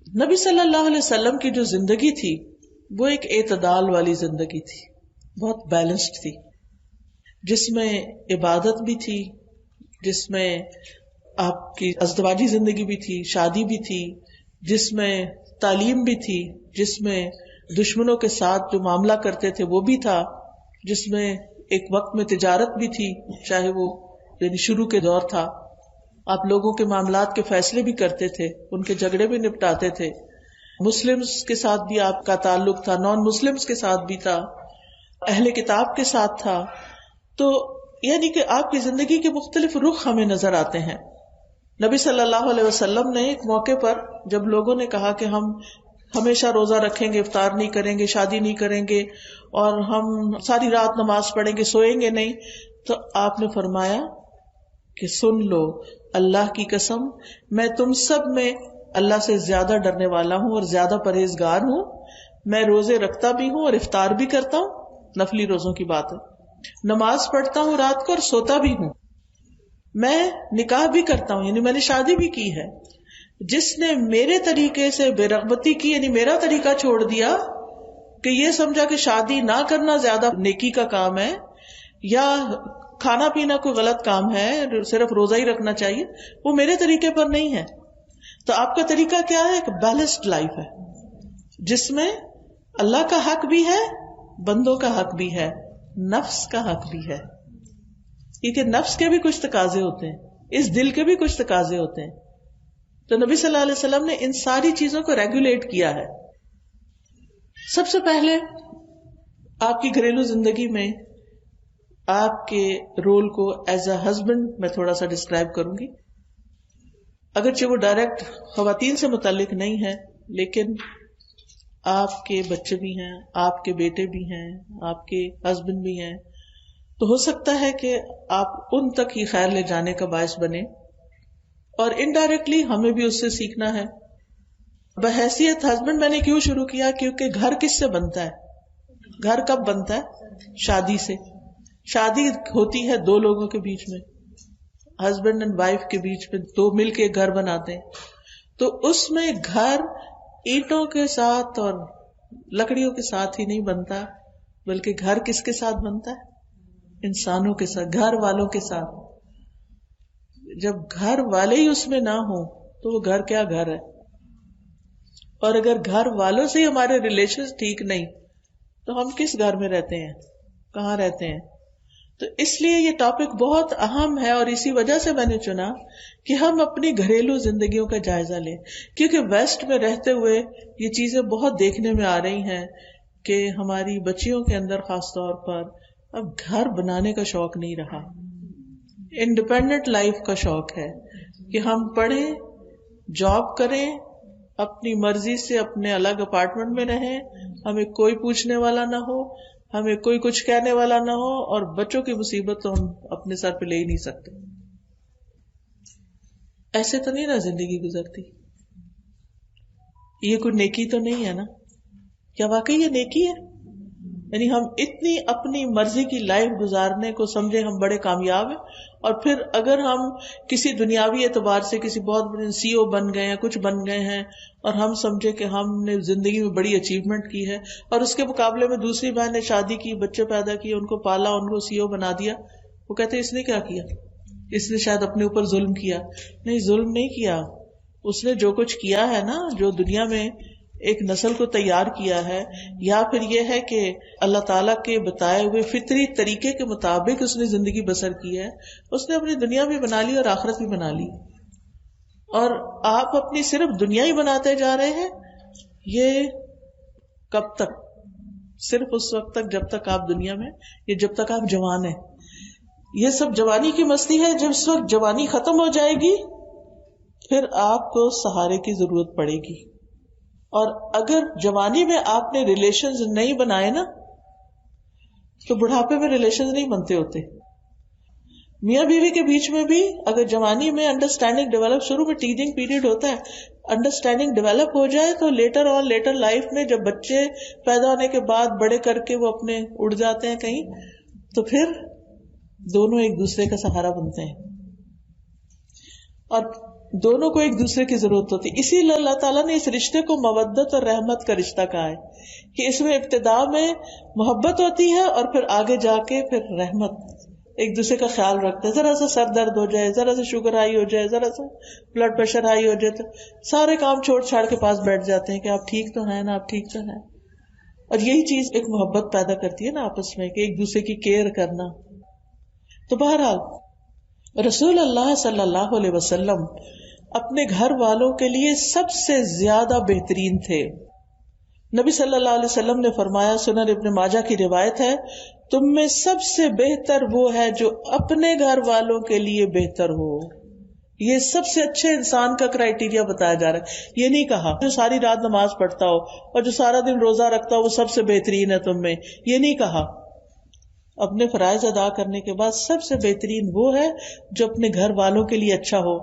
نبی صلی اللہ علیہ وسلم کی جو زندگی تھی وہ ایک اعتدال والی زندگی تھی، بہت بیلنسڈ تھی، جس میں عبادت بھی تھی، جس میں آپ کی ازدواجی زندگی بھی تھی، شادی بھی تھی، جس میں تعلیم بھی تھی، جس میں دشمنوں کے ساتھ جو معاملہ کرتے تھے وہ بھی تھا، جس میں ایک وقت میں تجارت بھی تھی، چاہے وہ یعنی شروع کے دور تھا، آپ لوگوں کے معاملات کے فیصلے بھی کرتے تھے، ان کے جھگڑے بھی نپٹاتے تھے، مسلمز کے ساتھ بھی آپ کا تعلق تھا، نان مسلمز کے ساتھ بھی تھا، اہل کتاب کے ساتھ تھا. تو یعنی کہ آپ کی زندگی کے مختلف رخ ہمیں نظر آتے ہیں. نبی صلی اللہ علیہ وسلم نے ایک موقع پر جب لوگوں نے کہا کہ ہم ہمیشہ روزہ رکھیں گے، افطار نہیں کریں گے، شادی نہیں کریں گے، اور ہم ساری رات نماز پڑھیں گے، سوئیں گے نہیں، تو آپ نے فرمایا کہ سن لو، اللہ کی قسم میں تم سب میں اللہ سے زیادہ ڈرنے والا ہوں اور زیادہ پرہیزگار ہوں. میں روزے رکھتا بھی ہوں اور افطار بھی کرتا ہوں، نفلی روزوں کی بات ہے، نماز پڑھتا ہوں رات کو اور سوتا بھی ہوں، میں نکاح بھی کرتا ہوں، یعنی میں نے شادی بھی کی ہے. جس نے میرے طریقے سے بے رغبتی کی، یعنی میرا طریقہ چھوڑ دیا کہ یہ سمجھا کہ شادی نہ کرنا زیادہ نیکی کا کام ہے، یا کھانا پینا کوئی غلط کام ہے، صرف روزہ ہی رکھنا چاہیے، وہ میرے طریقے پر نہیں ہے. تو آپ کا طریقہ کیا ہے؟ ایک بیلنسڈ لائف ہے جس میں اللہ کا حق بھی ہے، بندوں کا حق بھی ہے، نفس کا حق بھی ہے، کیونکہ نفس کے بھی کچھ تقاضے ہوتے ہیں، اس دل کے بھی کچھ تقاضے ہوتے ہیں. تو نبی صلی اللہ علیہ وسلم نے ان ساری چیزوں کو ریگولیٹ کیا ہے. سب سے پہلے آپ کی گھریلو زندگی میں آپ کے رول کو ایز اے ہسبینڈ میں تھوڑا سا ڈسکرائب کروں گی، اگرچہ وہ ڈائریکٹ خواتین سے متعلق نہیں ہے، لیکن آپ کے بچے بھی ہیں، آپ کے بیٹے بھی ہیں، آپ کے ہسبینڈ بھی ہیں، تو ہو سکتا ہے کہ آپ ان تک ہی خیر لے جانے کا باعث بنے، اور انڈائریکٹلی ہمیں بھی اس سے سیکھنا ہے. بحیثیت ہسبینڈ میں نے کیوں شروع کیا؟ کیونکہ گھر کس سے بنتا ہے؟ گھر کب بنتا ہے؟ شادی سے. شادی ہوتی ہے دو لوگوں کے بیچ میں، ہسبینڈ اینڈ وائف کے بیچ میں، دو مل کے گھر بناتے ہیں. تو اس میں گھر اینٹوں کے ساتھ اور لکڑیوں کے ساتھ ہی نہیں بنتا، بلکہ گھر کس کے ساتھ بنتا ہے؟ انسانوں کے ساتھ، گھر والوں کے ساتھ. جب گھر والے ہی اس میں نہ ہو تو وہ گھر کیا گھر ہے؟ اور اگر گھر والوں سے ہی ہمارے ریلیشنز ٹھیک نہیں تو ہم کس گھر میں رہتے ہیں، کہاں رہتے ہیں؟ تو اس لیے یہ ٹاپک بہت اہم ہے، اور اسی وجہ سے میں نے چنا کہ ہم اپنی گھریلو زندگیوں کا جائزہ لیں، کیونکہ ویسٹ میں رہتے ہوئے یہ چیزیں بہت دیکھنے میں آ رہی ہیں کہ ہماری بچیوں کے اندر خاص طور پر اب گھر بنانے کا شوق نہیں رہا، انڈیپینڈنٹ لائف کا شوق ہے کہ ہم پڑھیں، جاب کریں، اپنی مرضی سے اپنے الگ اپارٹمنٹ میں رہیں، ہمیں کوئی پوچھنے والا نہ ہو، ہمیں کوئی کچھ کہنے والا نہ ہو، اور بچوں کی مصیبت تو ہم اپنے سر پہ لے ہی نہیں سکتے. ایسے تو نہیں نا زندگی گزرتی؟ یہ کوئی نیکی تو نہیں ہے نا؟ کیا واقعی یہ نیکی ہے؟ یعنی ہم اتنی اپنی مرضی کی لائف گزارنے کو سمجھے ہم بڑے کامیاب ہیں، اور پھر اگر ہم کسی دنیاوی اعتبار سے کسی بہت بڑے CEO بن گئے ہیں، کچھ بن گئے ہیں، اور ہم سمجھے کہ ہم نے زندگی میں بڑی اچیومنٹ کی ہے، اور اس کے مقابلے میں دوسری بہن نے شادی کی، بچے پیدا کیے، ان کو پالا، ان کو CEO بنا دیا، وہ کہتے ہیں اس نے کیا کیا؟ اس نے شاید اپنے اوپر ظلم کیا. نہیں، ظلم نہیں کیا، اس نے جو کچھ کیا ہے نا، جو دنیا میں ایک نسل کو تیار کیا ہے، یا پھر یہ ہے کہ اللہ تعالیٰ کے بتائے ہوئے فطری طریقے کے مطابق اس نے زندگی بسر کی ہے، اس نے اپنی دنیا بھی بنا لی اور آخرت بھی بنا لی. اور آپ اپنی صرف دنیا ہی بناتے جا رہے ہیں. یہ کب تک؟ صرف اس وقت تک جب تک آپ دنیا میں، یا جب تک آپ جوان ہیں. یہ سب جوانی کی مستی ہے. جب اس وقت جوانی ختم ہو جائے گی پھر آپ کو سہارے کی ضرورت پڑے گی. اور اگر جوانی میں آپ نے ریلیشنز نہیں بنائے نا تو بڑھاپے میں ریلیشنز نہیں بنتے ہوتے. میاں بیوی کے بیچ میں بھی اگر جوانی میں انڈرسٹینڈنگ ڈیولپ، شروع میں ٹیزنگ پیریڈ ہوتا ہے، انڈرسٹینڈنگ ڈیولپ ہو جائے تو لیٹر لائف میں جب بچے پیدا ہونے کے بعد بڑے کر کے وہ اپنے اڑ جاتے ہیں کہیں، تو پھر دونوں ایک دوسرے کا سہارا بنتے ہیں. اور دونوں کو ایک دوسرے کی ضرورت ہوتی ہے. اسی لیے اللہ تعالیٰ نے اس رشتے کو مودت اور رحمت کا رشتہ کہا ہے کہ اس میں ابتدا میں محبت ہوتی ہے اور پھر آگے جا کے پھر رحمت. ایک دوسرے کا خیال رکھتے ہیں. ذرا سا سر درد ہو جائے, ذرا سا شوگر ہائی ہو جائے, ذرا سا بلڈ پریشر ہائی ہو جائے تو سارے کام چھوڑ چھاڑ کے پاس بیٹھ جاتے ہیں کہ آپ ٹھیک تو ہیں نا, آپ ٹھیک تو ہیں. اور یہی چیز ایک محبت پیدا کرتی ہے نا آپس میں, کہ ایک دوسرے کی کیئر کرنا. تو بہرحال رسول اللہ صلی اللہ علیہ وسلم اپنے گھر والوں کے لیے سب سے زیادہ بہترین تھے. نبی صلی اللہ علیہ وسلم نے فرمایا, سنن ابن ماجہ کی روایت ہے, تم میں سب سے بہتر وہ ہے جو اپنے گھر والوں کے لیے بہتر ہو. یہ سب سے اچھے انسان کا کرائیٹیریا بتایا جا رہا ہے. یہ نہیں کہا جو ساری رات نماز پڑھتا ہو اور جو سارا دن روزہ رکھتا ہو وہ سب سے بہترین ہے تم میں. یہ نہیں کہا. اپنے فرائض ادا کرنے کے بعد سب سے بہترین وہ ہے جو اپنے گھر والوں کے لیے اچھا ہو.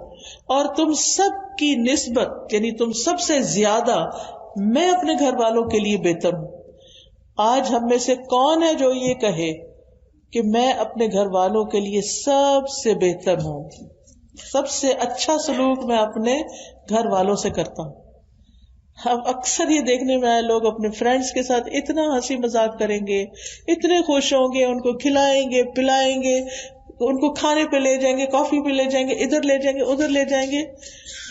اور تم سب کی نسبت یعنی تم سب سے زیادہ میں اپنے گھر والوں کے لیے بہتر ہوں. آج ہم میں سے کون ہے جو یہ کہے کہ میں اپنے گھر والوں کے لیے سب سے بہتر ہوں, سب سے اچھا سلوک میں اپنے گھر والوں سے کرتا ہوں. اب اکثر یہ دیکھنے میں آئے لوگ اپنے فرینڈز کے ساتھ اتنا ہنسی مذاق کریں گے, اتنے خوش ہوں گے, ان کو کھلائیں گے پلائیں گے, ان کو کھانے پہ لے جائیں گے, کافی پہ لے جائیں گے, ادھر لے جائیں گے ادھر لے جائیں گے.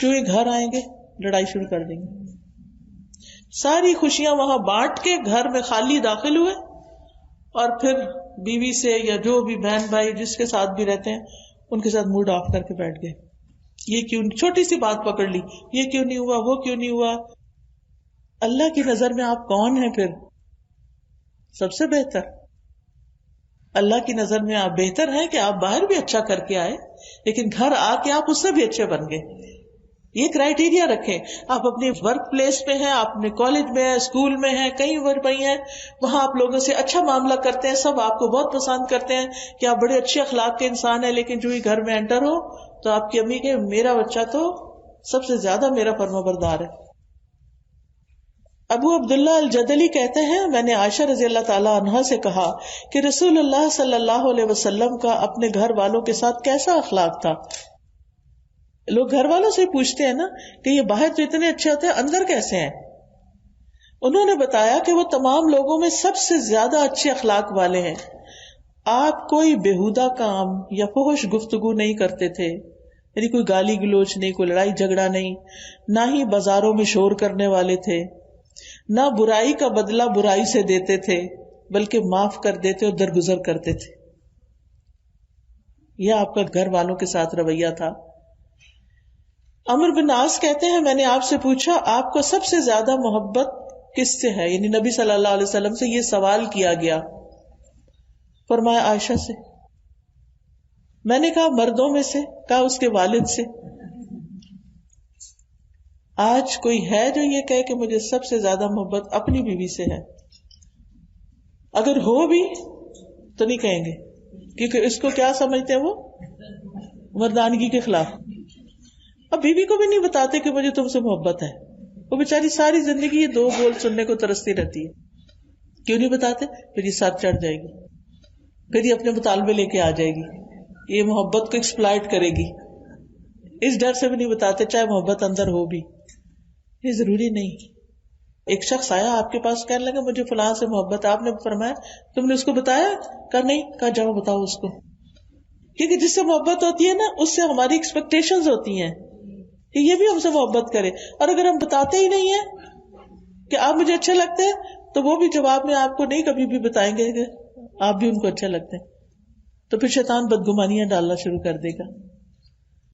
جو یہ گھر آئیں گے لڑائی شروع کر دیں گے. ساری خوشیاں وہاں بانٹ کے گھر میں خالی داخل ہوئے اور پھر بیوی سے یا جو بھی بہن بھائی جس کے ساتھ بھی رہتے ہیں ان کے ساتھ موڈ آف کر کے بیٹھ گئے. یہ کیوں, چھوٹی سی بات پکڑ لی, یہ کیوں نہیں ہوا, وہ کیوں نہیں ہوا. اللہ کی نظر میں آپ کون ہیں پھر؟ سب سے بہتر. اللہ کی نظر میں آپ بہتر ہیں کہ آپ باہر بھی اچھا کر کے آئے لیکن گھر آ کے آپ اس سے بھی اچھے بن گئے. یہ کرائیٹیریا رکھیں. آپ اپنے ورک پلیس پہ ہیں, آپ اپنے کالج میں ہیں, اسکول میں ہیں, کہیں پہ ہیں, وہاں آپ لوگوں سے اچھا معاملہ کرتے ہیں, سب آپ کو بہت پسند کرتے ہیں کہ آپ بڑے اچھے اخلاق کے انسان ہیں. لیکن جو ہی گھر میں انٹر ہو تو آپ کی امی کہ میرا بچہ تو سب سے زیادہ میرا فرما بردار ہے. ابو عبداللہ الجدلی کہتے ہیں, میں نے عائشہ رضی اللہ تعالیٰ عنہا سے کہا کہ رسول اللہ صلی اللہ علیہ وسلم کا اپنے گھر والوں کے ساتھ کیسا اخلاق تھا. لوگ گھر والوں سے پوچھتے ہیں نا کہ یہ باہر تو اتنے اچھے ہوتے ہیں, اندر کیسے ہیں. انہوں نے بتایا کہ وہ تمام لوگوں میں سب سے زیادہ اچھے اخلاق والے ہیں. آپ کوئی بےہودہ کام یا فحش گفتگو نہیں کرتے تھے, یعنی کوئی گالی گلوچ نہیں, کوئی لڑائی جھگڑا نہیں, نہ ہی بازاروں میں شور کرنے والے تھے, نہ برائی کا بدلہ برائی سے دیتے تھے بلکہ معاف کر دیتے اور درگزر کرتے تھے. یہ آپ کا گھر والوں کے ساتھ رویہ تھا. عمر بن عاص کہتے ہیں, میں نے آپ سے پوچھا آپ کو سب سے زیادہ محبت کس سے ہے, یعنی نبی صلی اللہ علیہ وسلم سے یہ سوال کیا گیا. فرمایا عائشہ سے. میں نے کہا مردوں میں سے, کہا اس کے والد سے. آج کوئی ہے جو یہ کہے کہ مجھے سب سے زیادہ محبت اپنی بیوی سے ہے؟ اگر ہو بھی تو نہیں کہیں گے, کیونکہ اس کو کیا سمجھتے ہیں وہ مردانگی کے خلاف. اب بیوی کو بھی نہیں بتاتے کہ مجھے تم سے محبت ہے. وہ بیچاری ساری زندگی یہ دو بول سننے کو ترستی رہتی ہے. کیوں نہیں بتاتے؟ پھر یہ ساتھ چڑھ جائے گی, پھر یہ اپنے مطالبے لے کے آ جائے گی, یہ محبت کو ایکسپلائٹ کرے گی. اس ڈر سے بھی نہیں بتاتے چاہے محبت اندر ہو بھی. یہ ضروری نہیں. ایک شخص آیا آپ کے پاس, کہنے لگا مجھے فلاں سے محبت ہے. آپ نے فرمایا تم نے اس کو بتایا؟ کہا نہیں. کہا جاؤ بتاؤ اس کو. کیونکہ جس سے محبت ہوتی ہے نا اس سے ہماری ایکسپیکٹیشنز ہوتی ہیں کہ یہ بھی ہم سے محبت کرے. اور اگر ہم بتاتے ہی نہیں ہیں کہ آپ مجھے اچھے لگتے ہیں تو وہ بھی جواب میں آپ کو نہیں کبھی بھی بتائیں گے کہ آپ بھی ان کو اچھے لگتے ہیں. تو پھر شیطان بدگمانیاں ڈالنا شروع کر دے گا.